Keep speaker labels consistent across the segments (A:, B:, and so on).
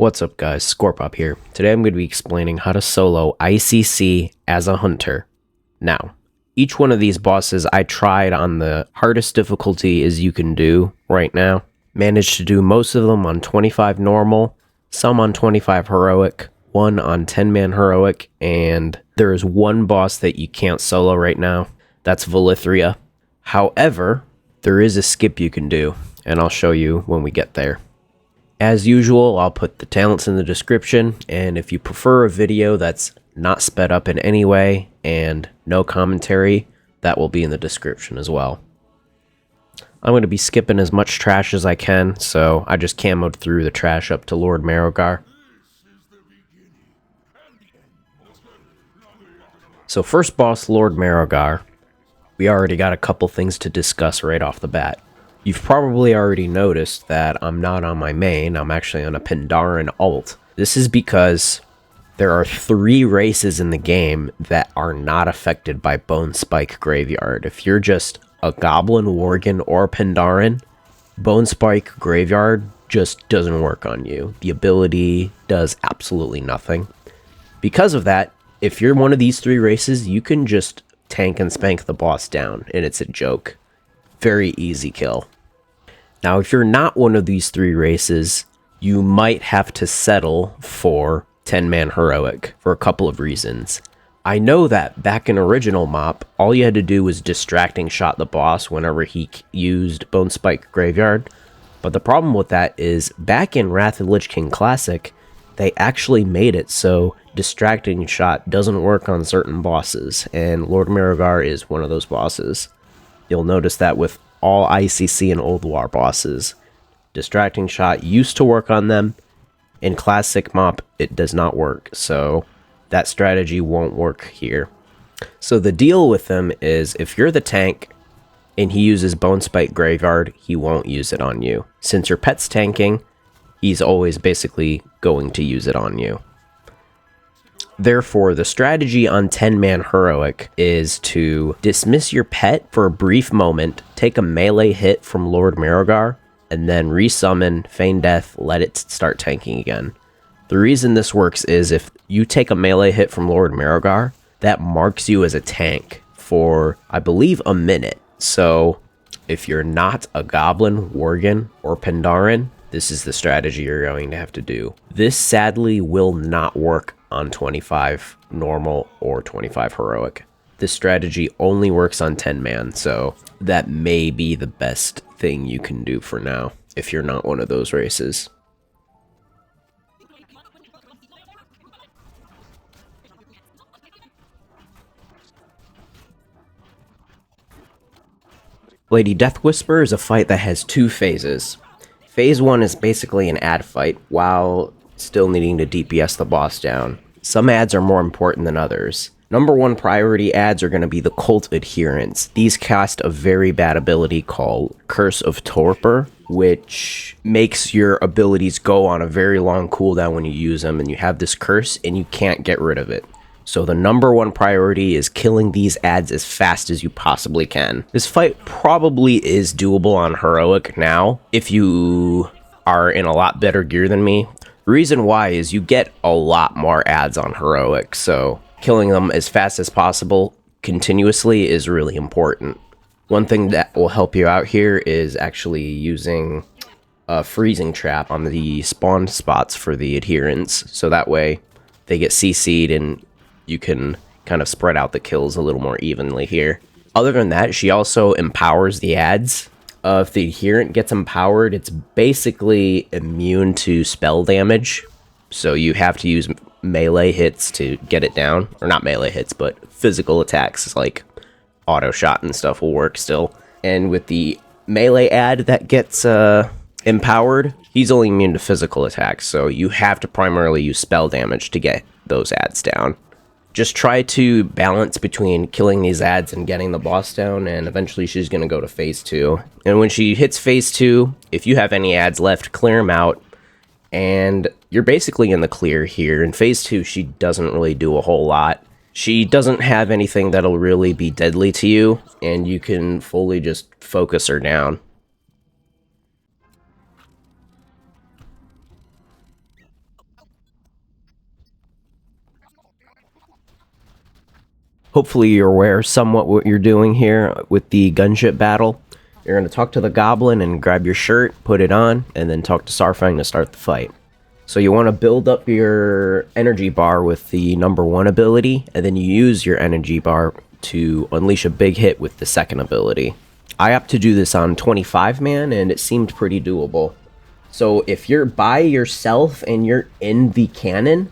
A: What's up guys, Scorpop here. Today I'm going to be explaining how to solo ICC as a hunter. Now, each one of these bosses I tried on the hardest difficulty as you can do right now. Managed to do most of them on 25 normal, some on 25 heroic, one on 10-man heroic, and there is one boss that you can't solo right now. That's Valithria. However, there is a skip you can do, and I'll show you when we get there. As usual, I'll put the talents in the description, and if you prefer a video that's not sped up in any way and no commentary, that will be in the description as well. I'm going to be skipping as much trash as I can, so I just camoed through the trash up to Lord Marrowgar. So first boss, Lord Marrowgar, we already got a couple things to discuss right off the bat. You've probably already noticed that I'm not on my main, I'm actually on a Pandaren alt. This is because there are 3 races in the game that are not affected by Bone Spike Graveyard. If you're just a Goblin, Worgen, or Pandaren, Bone Spike Graveyard just doesn't work on you. The ability does absolutely nothing. Because of that, if you're one of these 3 races, you can just tank and spank the boss down, and it's a joke. Very easy kill. Now, if you're not one of these 3 races, you might have to settle for 10-man heroic for a couple of reasons. I know that back in original MoP, all you had to do was distracting shot the boss whenever he used Bone Spike Graveyard, but the problem with that is back in Wrath of the Lich King Classic, they actually made it so distracting shot doesn't work on certain bosses, and Lord Marrowgar is one of those bosses. You'll notice that with all ICC and Old War bosses. Distracting shot used to work on them. In Classic MoP, it does not work, so that strategy won't work here. So the deal with them is if you're the tank and he uses Bone Spike Graveyard, he won't use it on you. Since your pet's tanking, he's always basically going to use it on you. Therefore, the strategy on 10-man heroic is to dismiss your pet for a brief moment, take a melee hit from Lord Marrowgar, and then resummon, feign death, let it start tanking again. The reason this works is if you take a melee hit from Lord Marrowgar, that marks you as a tank for, I believe, a minute. So, if you're not a Goblin, Worgen, or Pandaren, this is the strategy you're going to have to do. This sadly will not work on 25 normal or 25 heroic. This strategy only works on 10-man, so that may be the best thing you can do for now if you're not one of those races. Lady Deathwhisper is a fight that has 2 phases. Phase 1 is basically an ad fight, while still needing to DPS the boss down. Some ads are more important than others. Number 1 priority ads are going to be the Cult Adherents. These cast a very bad ability called Curse of Torpor, which makes your abilities go on a very long cooldown when you use them, and you have this curse and you can't get rid of it. So the number 1 priority is killing these ads as fast as you possibly can. This fight probably is doable on heroic now if you are in a lot better gear than me. The reason why is you get a lot more ads on heroic, so killing them as fast as possible continuously is really important. One thing that will help you out here is actually using a freezing trap on the spawn spots for the adherents, so that way they get CC'd and you can kind of spread out the kills a little more evenly here. Other than that, she also empowers the ads. If the adherent gets empowered, it's basically immune to spell damage, so you have to use melee hits to get it down. Or not melee hits, but physical attacks like auto shot and stuff will work still. And with the melee ad that gets empowered, he's only immune to physical attacks, so you have to primarily use spell damage to get those ads down. Just try to balance between killing these ads and getting the boss down, and eventually she's going to go to phase 2. And when she hits phase 2, if you have any ads left, clear them out, and you're basically in the clear here. In phase 2, she doesn't really do a whole lot. She doesn't have anything that'll really be deadly to you, and you can fully just focus her down. Hopefully you're aware somewhat what you're doing here with the gunship battle. You're going to talk to the goblin and grab your shirt, put it on, and then talk to Saurfang to start the fight. So you want to build up your energy bar with the number 1 ability, and then you use your energy bar to unleash a big hit with the second ability. I opt to do this on 25 man, and it seemed pretty doable. So if you're by yourself and you're in the cannon,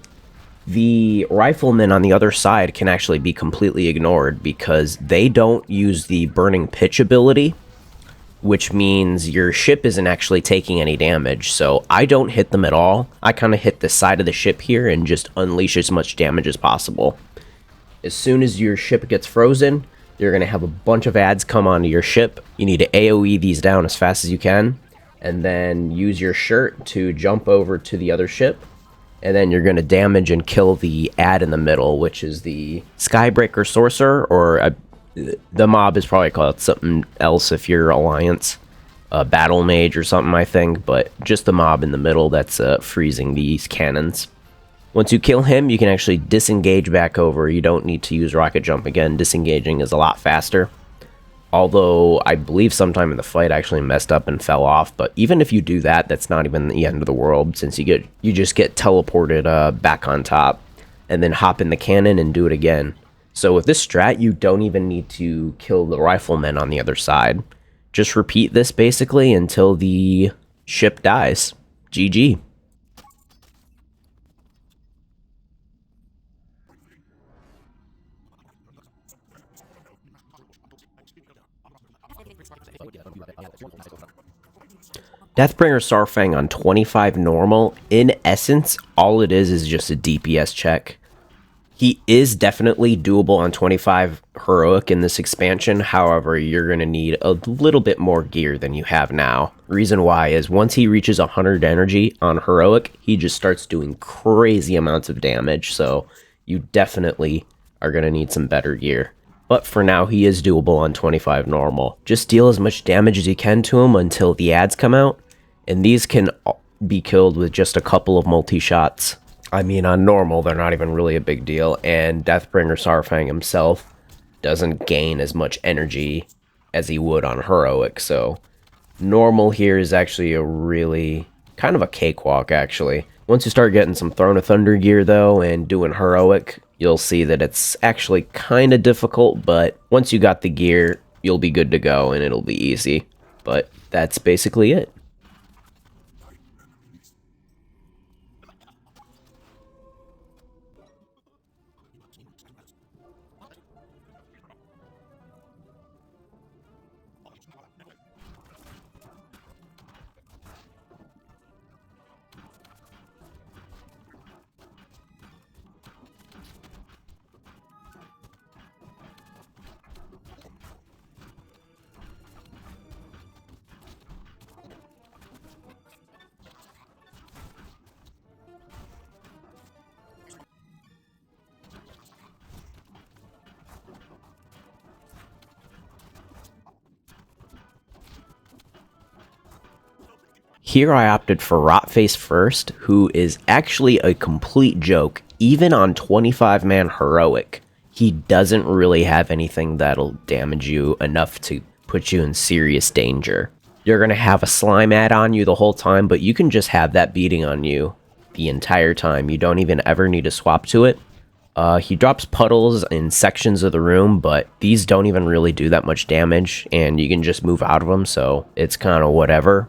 A: the riflemen on the other side can actually be completely ignored because they don't use the burning pitch ability, which means your ship isn't actually taking any damage. So I don't hit them at all. I kind of hit the side of the ship here and just unleash as much damage as possible. As soon as your ship gets frozen, you're going to have a bunch of adds come onto your ship. You need to AoE these down as fast as you can, and then use your shirt to jump over to the other ship. And then you're going to damage and kill the add in the middle, which is the Skybreaker Sorcerer, or the mob is probably called something else if you're Alliance. Battle Mage or something, I think, but just the mob in the middle that's freezing these cannons. Once you kill him, you can actually disengage back over. You don't need to use rocket jump again. Disengaging is a lot faster. Although, I believe sometime in the fight I actually messed up and fell off, but even if you do that, that's not even the end of the world, since you just get teleported back on top, and then hop in the cannon and do it again. So with this strat, you don't even need to kill the riflemen on the other side. Just repeat this basically until the ship dies. GG. Deathbringer Saurfang on 25 normal, in essence, all it is just a DPS check. He is definitely doable on 25 heroic in this expansion, however, you're going to need a little bit more gear than you have now. Reason why is once he reaches 100 energy on heroic, he just starts doing crazy amounts of damage, so you definitely are going to need some better gear. But for now, he is doable on 25 normal. Just deal as much damage as you can to him until the adds come out, and these can be killed with just a couple of multi-shots. I mean, on normal, they're not even really a big deal, and Deathbringer Saurfang himself doesn't gain as much energy as he would on heroic, so normal here is actually a really kind of a cakewalk, actually. Once you start getting some Throne of Thunder gear, though, and doing heroic, you'll see that it's actually kind of difficult, but once you got the gear, you'll be good to go, and it'll be easy. But that's basically it. Here I opted for Rotface first, who is actually a complete joke. Even on 25-man heroic, he doesn't really have anything that'll damage you enough to put you in serious danger. You're going to have a slime add on you the whole time, but you can just have that beating on you the entire time. You don't even ever need to swap to it. He drops puddles in sections of the room, but these don't even really do that much damage, and you can just move out of them, so it's kind of whatever.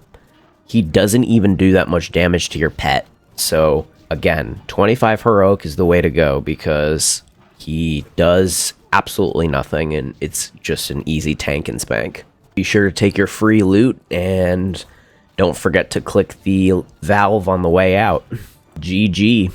A: He doesn't even do that much damage to your pet. So, again, 25 heroic is the way to go because he does absolutely nothing and it's just an easy tank and spank. Be sure to take your free loot and don't forget to click the valve on the way out. GG.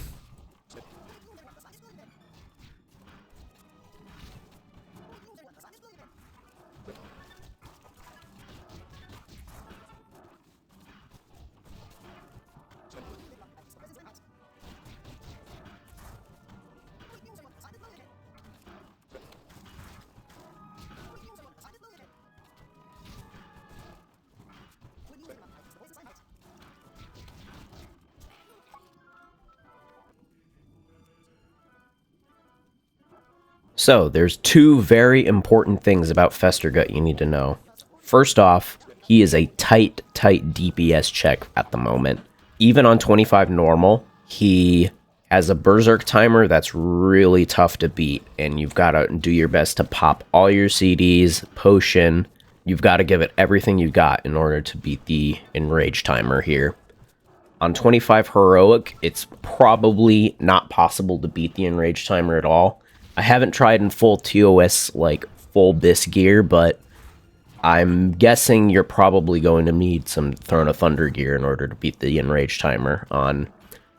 A: So, there's two very important things about Festergut you need to know. First off, he is a tight DPS check at the moment. Even on 25 normal, he has a Berserk timer that's really tough to beat, and you've got to do your best to pop all your CDs, potion. You've got to give it everything you got in order to beat the Enrage timer here. On 25 Heroic, it's probably not possible to beat the Enrage timer at all. I haven't tried in full TOS, like full BIS gear, but I'm guessing you're probably going to need some Throne of Thunder gear in order to beat the Enrage timer on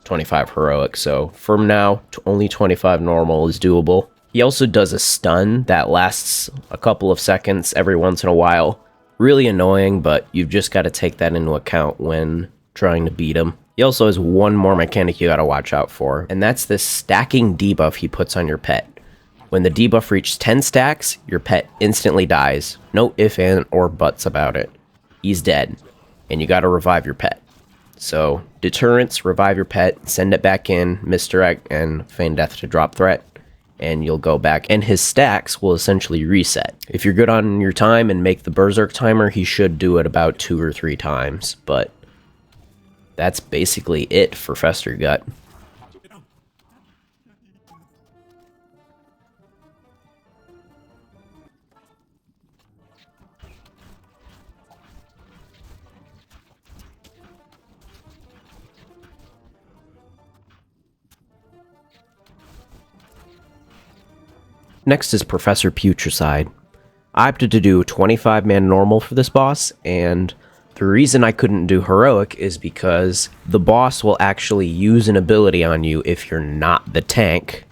A: 25 Heroic. So from now, only 25 normal is doable. He also does a stun that lasts a couple of seconds every once in a while. Really annoying, but you've just got to take that into account when trying to beat him. He also has one more mechanic you got to watch out for, and that's this stacking debuff he puts on your pet. When the debuff reaches 10 stacks, your pet instantly dies. No ifs, ands, or buts about it. He's dead, and you gotta revive your pet. So, deterrence, revive your pet, send it back in, misdirect, and feign death to drop threat, and you'll go back, and his stacks will essentially reset. If you're good on your time and make the Berserk timer, he should do it about 2 or 3 times, but that's basically it for Festergut. Next is Professor Putricide. I opted to do 25-man normal for this boss, and the reason I couldn't do heroic is because the boss will actually use an ability on you if you're not the tank.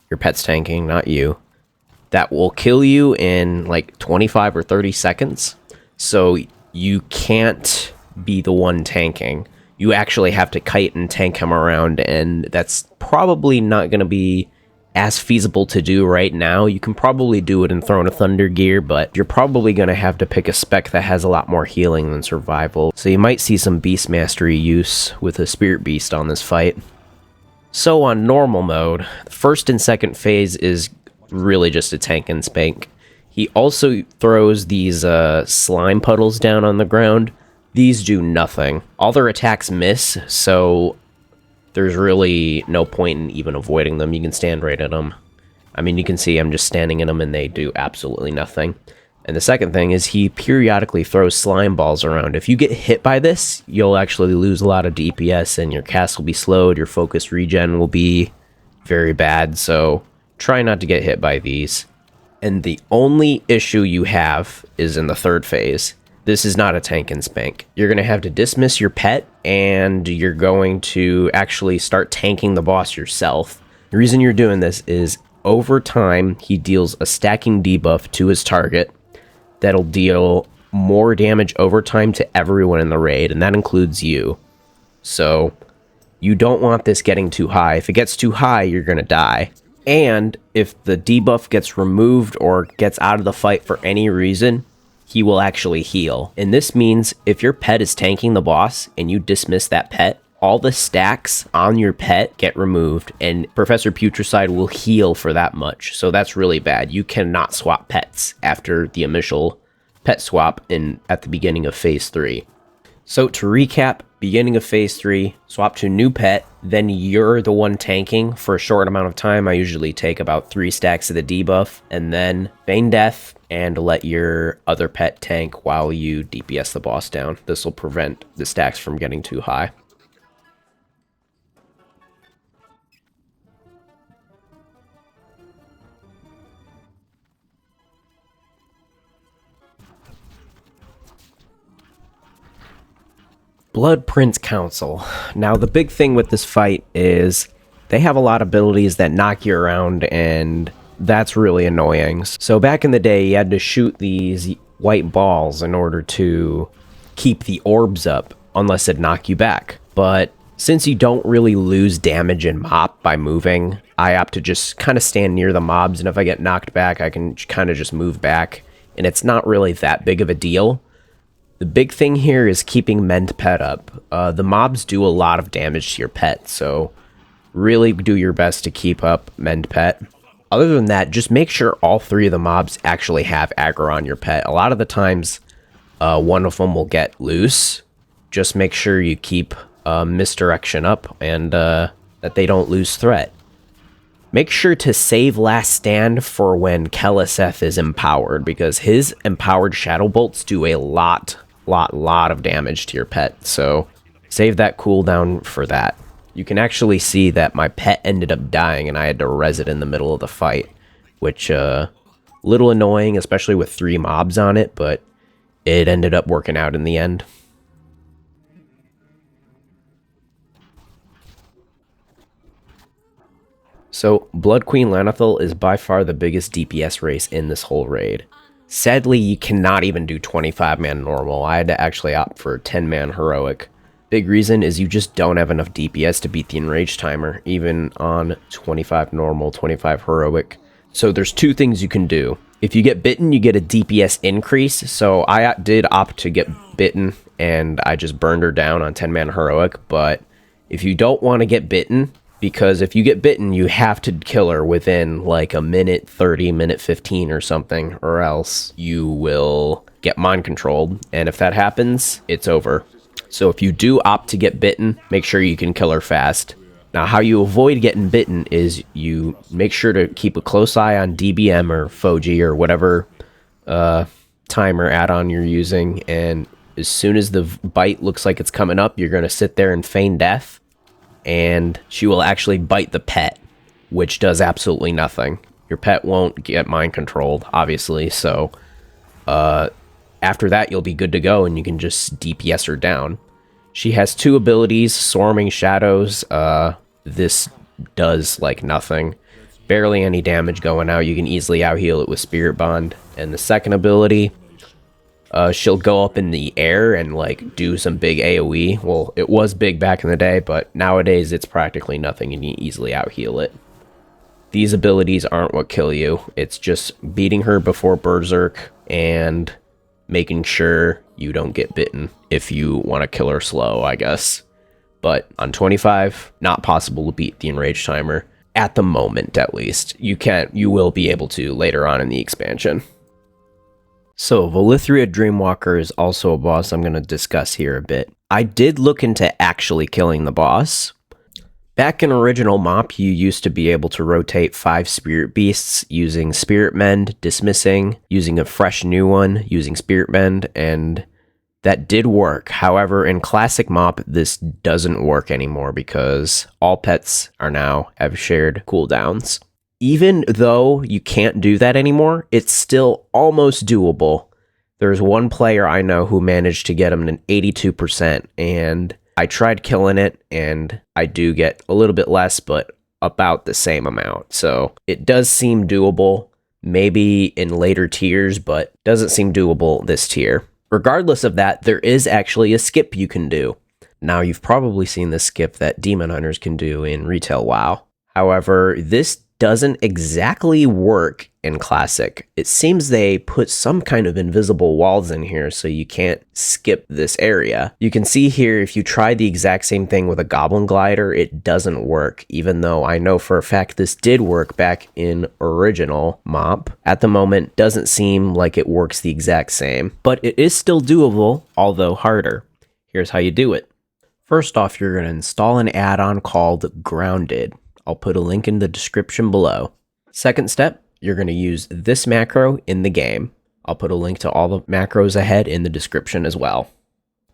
A: Your pet's tanking, not you. That will kill you in like 25 or 30 seconds. So you can't be the one tanking. You actually have to kite and tank him around, and that's probably not going to be as feasible to do right now. You can probably do it in Throne of Thunder gear, but you're probably going to have to pick a spec that has a lot more healing than survival. So you might see some beast mastery use with a spirit beast on this fight. So on normal mode, the first and second phase is really just a tank and spank. He also throws these slime puddles down on the ground. These do nothing. All their attacks miss, so there's really no point in even avoiding them. You can stand right at them. I mean, you can see I'm just standing in them and they do absolutely nothing. And the second thing is he periodically throws slime balls around. If you get hit by this, you'll actually lose a lot of DPS and your cast will be slowed, your focus regen will be very bad, so try not to get hit by these. And the only issue you have is in the third phase. This is not a tank and spank. You're going to have to dismiss your pet, and you're going to actually start tanking the boss yourself. The reason you're doing this is, over time, he deals a stacking debuff to his target that'll deal more damage over time to everyone in the raid, and that includes you. So, you don't want this getting too high. If it gets too high, you're going to die. And if the debuff gets removed or gets out of the fight for any reason, he will actually heal. And this means if your pet is tanking the boss and you dismiss that pet, all the stacks on your pet get removed, and Professor Putricide will heal for that much. So that's really bad. You cannot swap pets after the initial pet swap at the beginning of Phase 3. So to recap, beginning of Phase 3, swap to new pet, then you're the one tanking for a short amount of time. I usually take about 3 stacks of the debuff, and then feign death, and let your other pet tank while you DPS the boss down. This will prevent the stacks from getting too high. Blood Prince Council. Now the big thing with this fight is they have a lot of abilities that knock you around, and that's really annoying. So back in the day, you had to shoot these white balls in order to keep the orbs up, unless it knocked you back. But since you don't really lose damage in MoP by moving, I opt to just kind of stand near the mobs, and if I get knocked back, I can kind of just move back, and it's not really that big of a deal. The big thing here is keeping Mend Pet up. The mobs do a lot of damage to your pet, so really do your best to keep up Mend Pet. Other than that, just make sure all 3 of the mobs actually have aggro on your pet. A lot of the times, one of them will get loose. Just make sure you keep misdirection up and that they don't lose threat. Make sure to save Last Stand for when Keleseth is empowered, because his empowered Shadow Bolts do a lot of damage to your pet, so save that cooldown for that. You can actually see that my pet ended up dying and I had to res it in the middle of the fight, which, little annoying, especially with 3 mobs on it, but it ended up working out in the end. So, Blood Queen Lana'thel is by far the biggest DPS race in this whole raid. Sadly, you cannot even do 25-man normal. I had to actually opt for 10-man heroic. Big reason is you just don't have enough DPS to beat the enrage timer, even on 25 normal, 25 heroic. So there's 2 things you can do. If you get bitten, you get a DPS increase, so I did opt to get bitten, and I just burned her down on 10-man heroic, but if you don't want to get bitten, because if you get bitten, you have to kill her within like a minute 30, minute 15 or something, or else you will get mind controlled, and if that happens, it's over. So if you do opt to get bitten, make sure you can kill her fast. Now, how you avoid getting bitten is you make sure to keep a close eye on DBM or PoV or whatever timer add-on you're using, and as soon as the bite looks like it's coming up, you're going to sit there and feign death, and she will actually bite the pet, which does absolutely nothing. Your pet won't get mind controlled, obviously, so after that, you'll be good to go, and you can just DPS her down. She has 2 abilities, Swarming Shadows. This does, like, nothing. Barely any damage going out. You can easily out-heal it with Spirit Bond. And the second ability, she'll go up in the air and, like, do some big AoE. Well, it was big back in the day, but nowadays it's practically nothing, and you easily out-heal it. These abilities aren't what kill you. It's just beating her before Berserk and making sure you don't get bitten if you want to kill her slow, I guess. But on 25, not possible to beat the enrage timer. At the moment, at least. You will be able to later on in the expansion. So, Valithria Dreamwalker is also a boss I'm going to discuss here a bit. I did look into actually killing the boss. Back in original MoP, you used to be able to rotate 5 Spirit Beasts using Spirit Mend, dismissing, using a fresh new one, using Spirit Mend, and that did work. However, in Classic MoP, this doesn't work anymore because all pets are now have shared cooldowns. Even though you can't do that anymore, it's still almost doable. There's one player I know who managed to get him an 82%, and I tried killing it, and I do get a little bit less, but about the same amount. So it does seem doable, maybe in later tiers, but doesn't seem doable this tier. Regardless of that, there is actually a skip you can do. Now, you've probably seen the skip that Demon Hunters can do in Retail WoW. However, this doesn't exactly work in Classic. It seems they put some kind of invisible walls in here so you can't skip this area. You can see here, if you try the exact same thing with a Goblin Glider, it doesn't work, even though I know for a fact this did work back in original MoP. At the moment, doesn't seem like it works the exact same, but it is still doable, although harder. Here's how you do it. First off, you're going to install an add-on called Grounded. I'll put a link in the description below. Second step, you're going to use this macro in the game. I'll put a link to all the macros ahead in the description as well.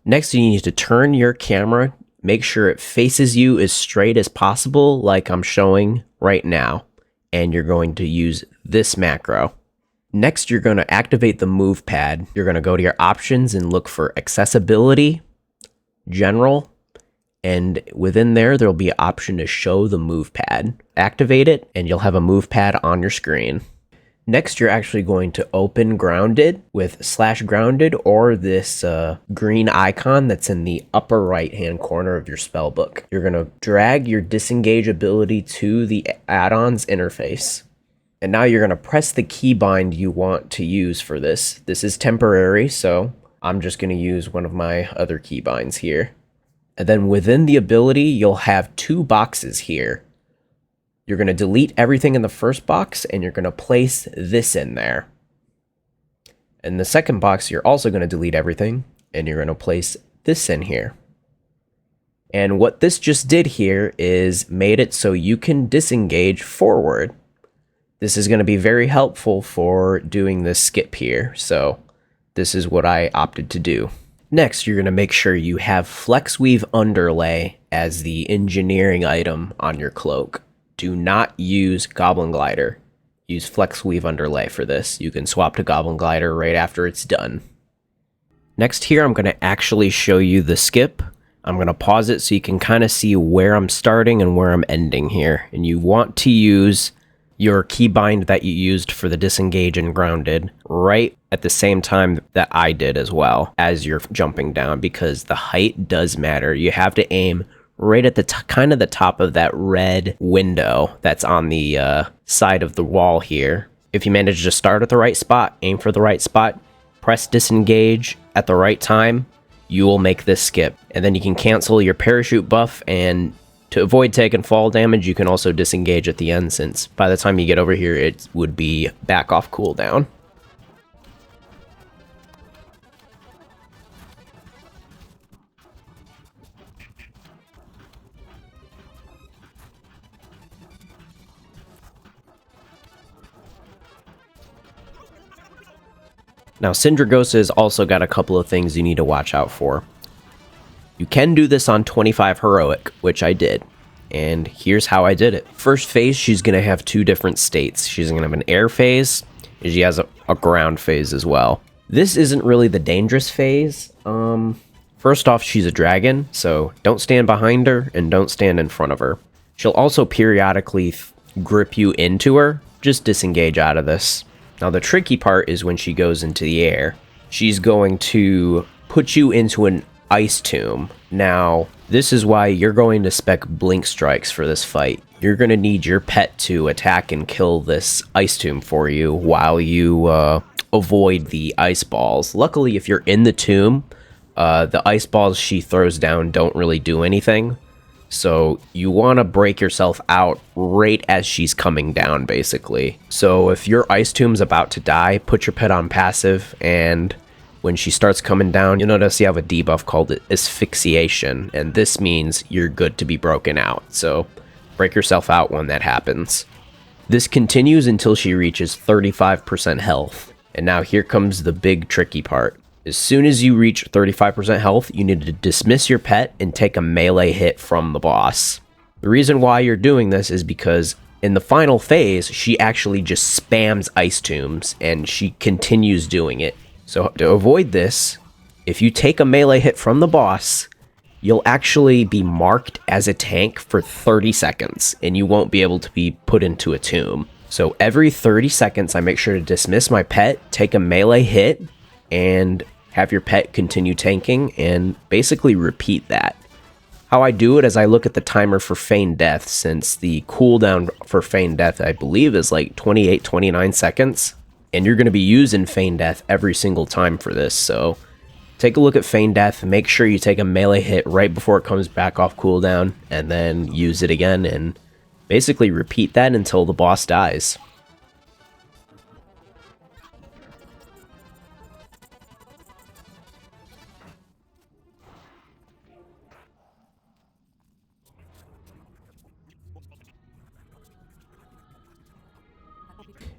A: Next, you need to turn your camera, make sure it faces you as straight as possible, like I'm showing right now, and you're going to use this macro. Next, you're going to activate the move pad. You're going to go to your options and look for accessibility, general, and within there'll be an option to show the move pad. Activate it, and you'll have a move pad on your screen. Next, you're actually going to open Grounded with /grounded or this green icon that's in the upper right-hand corner of your spellbook. You're going to drag your Disengage ability to the add-ons interface. And now you're going to press the keybind you want to use for this. This is temporary, so I'm just going to use one of my other keybinds here. And then within the ability, you'll have 2 boxes here. You're going to delete everything in the first box, and you're going to place this in there. In the second box, you're also going to delete everything, and you're going to place this in here. And what this just did here is made it so you can disengage forward. This is going to be very helpful for doing this skip here, so this is what I opted to do. Next, you're going to make sure you have FlexWeave Underlay as the engineering item on your cloak. Do not use Goblin Glider. Use FlexWeave Underlay for this. You can swap to Goblin Glider right after it's done. Next here, I'm going to actually show you the skip. I'm going to pause it so you can kind of see where I'm starting and where I'm ending here. And you want to use your keybind that you used for the disengage and grounded right at the same time that I did as well as you're jumping down, because the height does matter. You have to aim right at the kind of the top of that red window that's on the side of the wall here. If you manage to start at the right spot, aim for the right spot, press disengage at the right time, you will make this skip. And then you can cancel your parachute buff, and to avoid taking fall damage, you can also disengage at the end, since by the time you get over here, it would be back off cooldown. Now, Sindragosa has also got a couple of things you need to watch out for. You can do this on 25 Heroic, which I did, and here's how I did it. First phase, she's going to have two different states. She's going to have an air phase, and she has a ground phase as well. This isn't really the dangerous phase. First off, she's a dragon, so don't stand behind her and don't stand in front of her. She'll also periodically grip you into her. Just disengage out of this. Now, the tricky part is when she goes into the air. She's going to put you into an ice tomb. Now, this is why you're going to spec blink strikes for this fight. You're going to need your pet to attack and kill this ice tomb for you while you avoid the ice balls. Luckily, if you're in the tomb, the ice balls she throws down don't really do anything. So you want to break yourself out right as she's coming down, basically. So if your ice tomb's about to die, put your pet on passive, and when she starts coming down, you'll notice you have a debuff called asphyxiation, and this means you're good to be broken out. So break yourself out when that happens. This continues until she reaches 35% health. And now here comes the big tricky part. As soon as you reach 35% health, you need to dismiss your pet and take a melee hit from the boss. The reason why you're doing this is because in the final phase, she actually just spams ice tombs, and she continues doing it. So to avoid this, if you take a melee hit from the boss, you'll actually be marked as a tank for 30 seconds, and you won't be able to be put into a tomb. So every 30 seconds, I make sure to dismiss my pet, take a melee hit, and have your pet continue tanking, and basically repeat that. How I do it is I look at the timer for Feigned Death, since the cooldown for Feigned Death, I believe, is like 28-29 seconds. And you're going to be using Feigned Death every single time for this, so take a look at Feigned Death, make sure you take a melee hit right before it comes back off cooldown, and then use it again, and basically repeat that until the boss dies.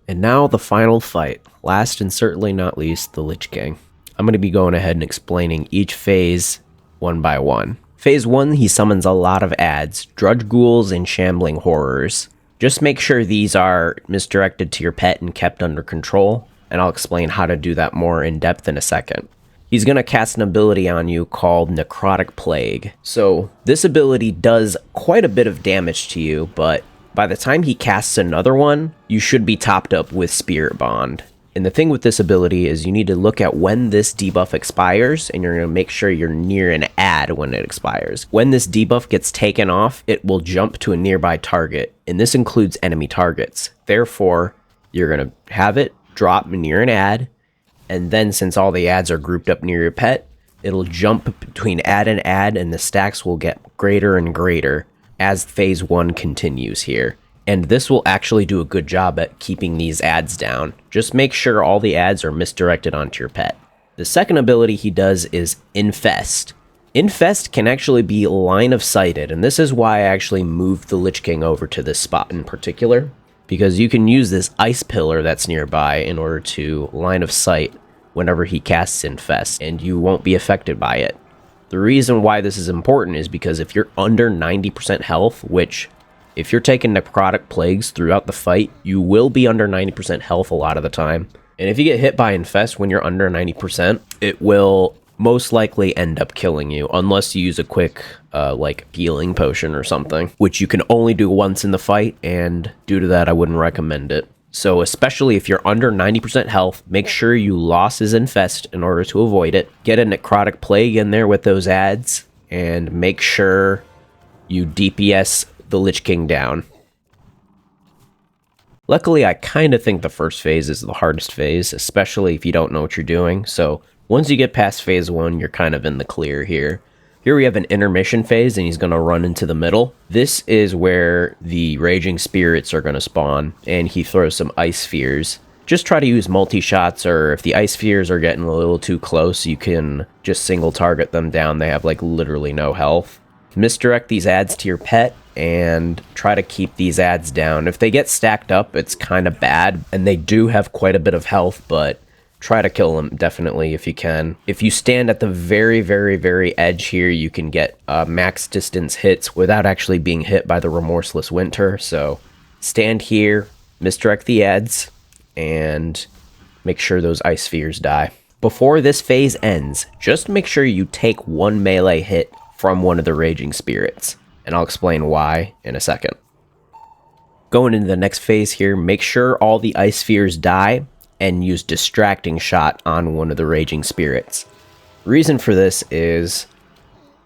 A: And now the final fight, last and certainly not least, the Lich King. I'm going to be going ahead and explaining each phase one by one. Phase 1, he summons a lot of adds, Drudge Ghouls and Shambling Horrors. Just make sure these are misdirected to your pet and kept under control, and I'll explain how to do that more in depth in a second. He's going to cast an ability on you called Necrotic Plague. So this ability does quite a bit of damage to you, but by the time he casts another one, you should be topped up with Spirit Bond. And the thing with this ability is you need to look at when this debuff expires, and you're going to make sure you're near an add when it expires. When this debuff gets taken off, it will jump to a nearby target, and this includes enemy targets. Therefore, you're going to have it drop near an add, and then since all the adds are grouped up near your pet, it'll jump between add, and the stacks will get greater and greater as phase 1 continues here. And this will actually do a good job at keeping these ads down. Just make sure all the ads are misdirected onto your pet. The second ability he does is Infest. Infest can actually be line of sighted, and this is why I actually moved the Lich King over to this spot in particular, because you can use this ice pillar that's nearby in order to line of sight whenever he casts Infest, and you won't be affected by it. The reason why this is important is because if you're under 90% health, which if you're taking necrotic plagues throughout the fight, you will be under 90% health a lot of the time. And if you get hit by Infest when you're under 90%, it will most likely end up killing you, unless you use a quick, like, healing potion or something, which you can only do once in the fight, and due to that, I wouldn't recommend it. So especially if you're under 90% health, make sure you loss his Infest in order to avoid it. Get a necrotic plague in there with those ads, and make sure you DPS the Lich King down. Luckily, I kind of think the first phase is the hardest phase, especially if you don't know what you're doing. So once you get past phase 1, you're kind of in the clear here. Here we have an intermission phase, and he's going to run into the middle. This is where the Raging Spirits are going to spawn, and he throws some Ice Spheres. Just try to use multi-shots, or if the Ice Spheres are getting a little too close, you can just single target them down. They have, like, literally no health. Misdirect these ads to your pet, and try to keep these ads down. If they get stacked up, it's kind of bad, and they do have quite a bit of health, but try to kill them, definitely, if you can. If you stand at the very, very, very edge here, you can get max distance hits without actually being hit by the Remorseless Winter. So stand here, misdirect the ads, and make sure those Ice Spheres die. Before this phase ends, just make sure you take one melee hit from one of the Raging Spirits, and I'll explain why in a second. Going into the next phase here, make sure all the Ice Spheres die, and use Distracting Shot on one of the Raging Spirits. Reason for this is,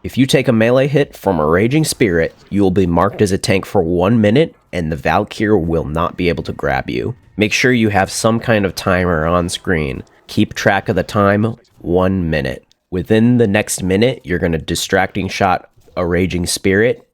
A: if you take a melee hit from a Raging Spirit, you will be marked as a tank for 1 minute, and the Valkyrie will not be able to grab you. Make sure you have some kind of timer on screen. Keep track of the time, 1 minute. Within the next minute, you're going to Distracting Shot a Raging Spirit,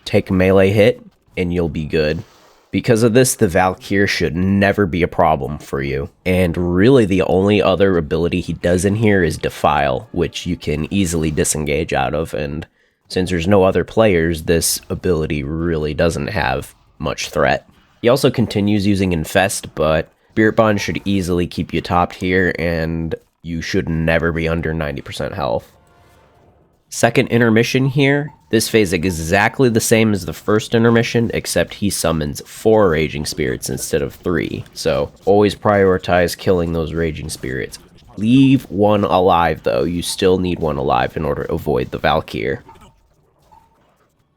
A: take a melee hit, and you'll be good. Because of this, the Valkyrie should never be a problem for you. And really the only other ability he does in here is Defile, which you can easily disengage out of, and since there's no other players, this ability really doesn't have much threat. He also continues using Infest, but Spirit Bond should easily keep you topped here, and you should never be under 90% health. Second intermission here, this phase is exactly the same as the first intermission, except he summons 4 Raging Spirits instead of 3. So always prioritize killing those Raging Spirits. Leave one alive though, you still need one alive in order to avoid the Valkyrie.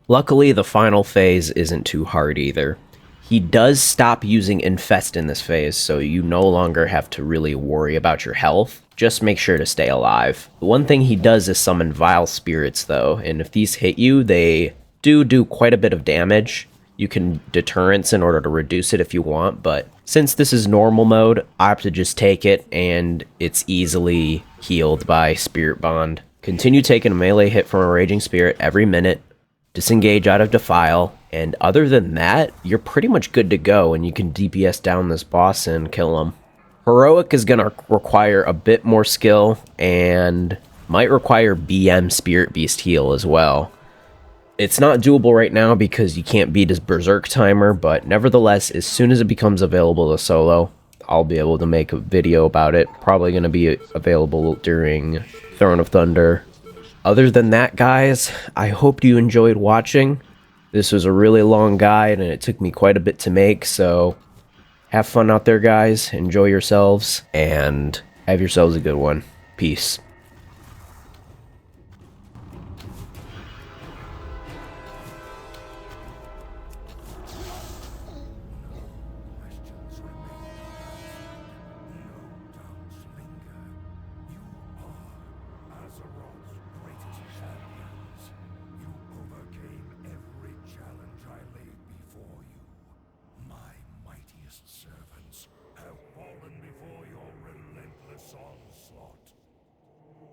A: Luckily, the final phase isn't too hard either. He does stop using Infest in this phase, so you no longer have to really worry about your health. Just make sure to stay alive. The one thing he does is summon Vile Spirits though, and if these hit you, they do quite a bit of damage. You can deterrence in order to reduce it if you want, but since this is normal mode, I have to just take it, and it's easily healed by Spirit Bond. Continue taking a melee hit from a Raging Spirit every minute, disengage out of Defile, and other than that, you're pretty much good to go, and you can DPS down this boss and kill him. Heroic is going to require a bit more skill, and might require BM Spirit Beast heal as well. It's not doable right now because you can't beat his Berserk timer, but nevertheless, as soon as it becomes available to solo, I'll be able to make a video about it. Probably going to be available during Throne of Thunder. Other than that, guys, I hope you enjoyed watching. This was a really long guide, and it took me quite a bit to make, so have fun out there, guys. Enjoy yourselves, and have yourselves a good one. Peace.
B: Servants have fallen before your relentless onslaught.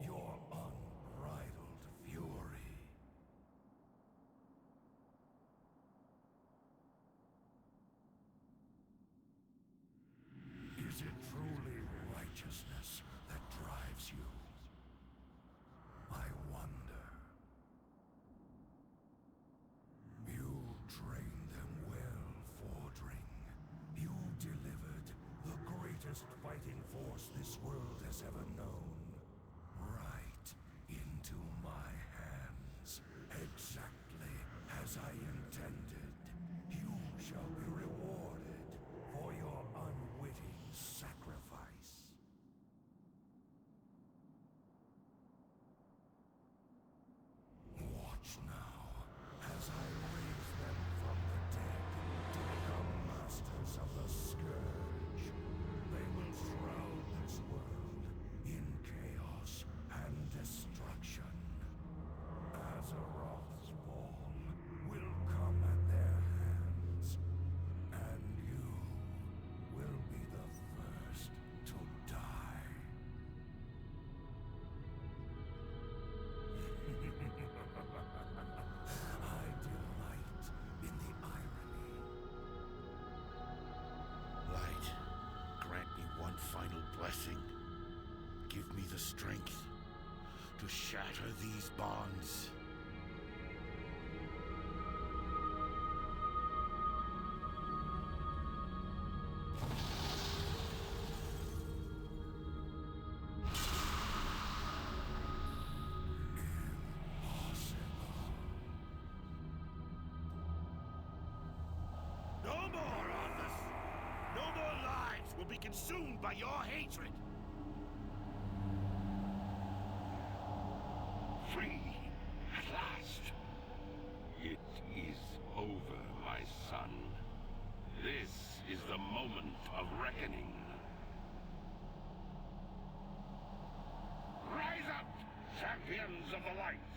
B: Your unbridled fury. shatter these bonds. No more, Atlas! No more lives will be consumed by your hatred!
C: Free, at last. It is over, my son. This is the moment of reckoning. Rise up, champions of the light!